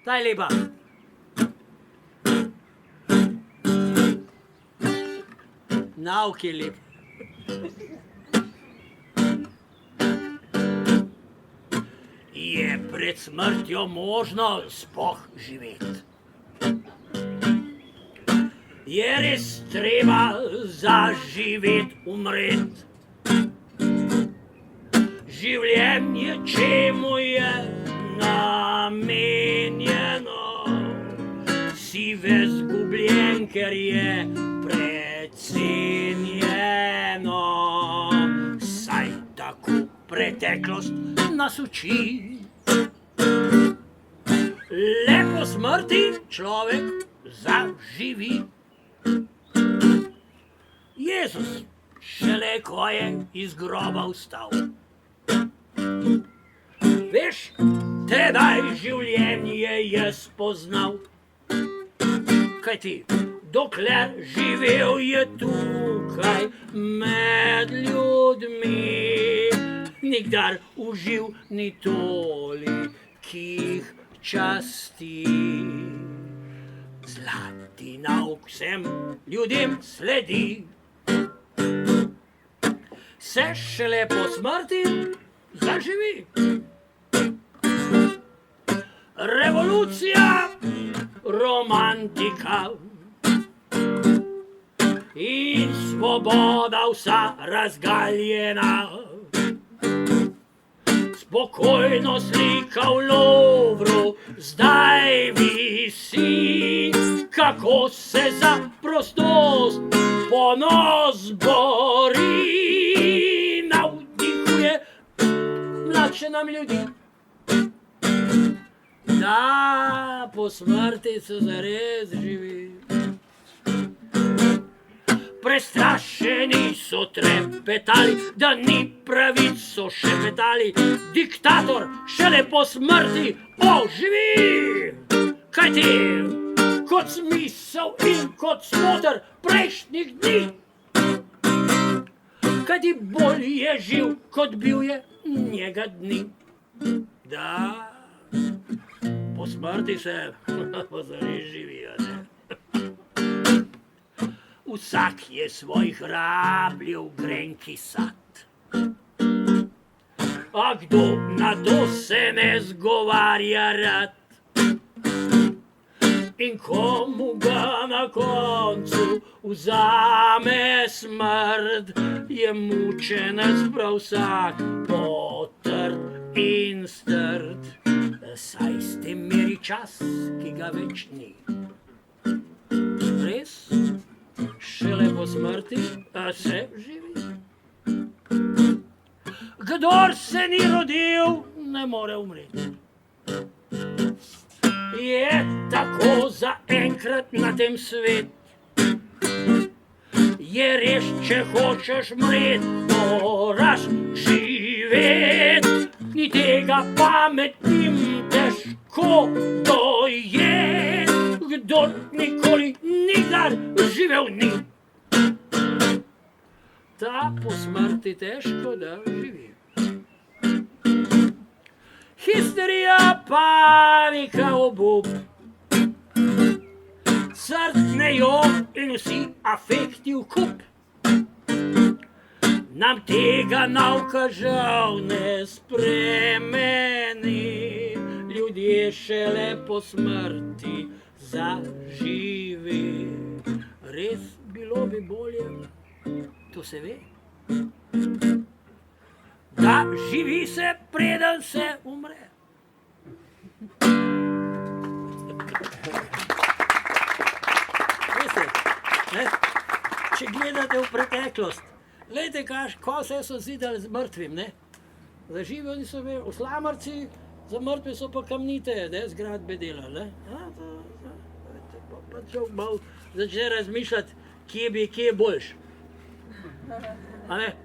Ta je lepa. Nauk je lep. Je pred smrtjo možno sploh živeti? Je res treba zaživeti, umreti? Življenje čemu je namenjeno? Si ves zgubljen, ker je precenjeno. Saj tako preteklost nas uči. Le po smrti človek zaživi. Jezus šele ko je iz groba vstal. Veš, tedaj življenje je spoznal. Kajti dokler živel je tukaj med ljudmi, nikdar uživ ni tolikih časti. Zlati nauk vsem ljudem sledi. Se šele po smrti zaživi. Revolucija, romantika in svoboda vsa razgaljena. Spokojno slika v Louvru zdaj visi, kako se za prostost ponos bori. Navdihuje mlajše nam ljudi, da po smrti se zares živi. Prestrašeni so trepetali, da ni pravic, so šepetali. Diktator šele po smrti oživi. Kajti kot smisel in kot smoter prejšnjih dni. Kajti bolj je živ, kot bil je njega dni. Da, po smrti se zares živijo, ne? Vsak je svojih rabljev grenki sad. A kdo na to se ne zgovarja rad? In komu ga na koncu vzame smrt, je mučenec prav vsak potrt in strt. Saj s tem meri čas, ki ga več ni. Res? Šele po smrti se živi. Kdor se ni rodil, ne more umreti. Je tako zaenkrat na tem svetu. Je res, če hočeš mreti, moraš živeti. Ni tega pametnim težko dojeti. Kdor nikoli nikdar živel ni, ta po smrti težko da živi. Histerija, panika, obup, srce jog in vsi afekti v kup. Nam tega nauka žal ne spremeni, ljudje šele po smrti zaživi. Res bilo bi bolje, to se ve, da živi se, preden se umre. Veste, ne? Če gledate v preteklost, glejte, ko se so zidali z mrtvim, ne? Za žive oni so imeli oslamrci, za mrtve so pa kamnite, ne, zgradbe delali, ne? Pa človek malo začne razmišljati, kje je boljš. A ne?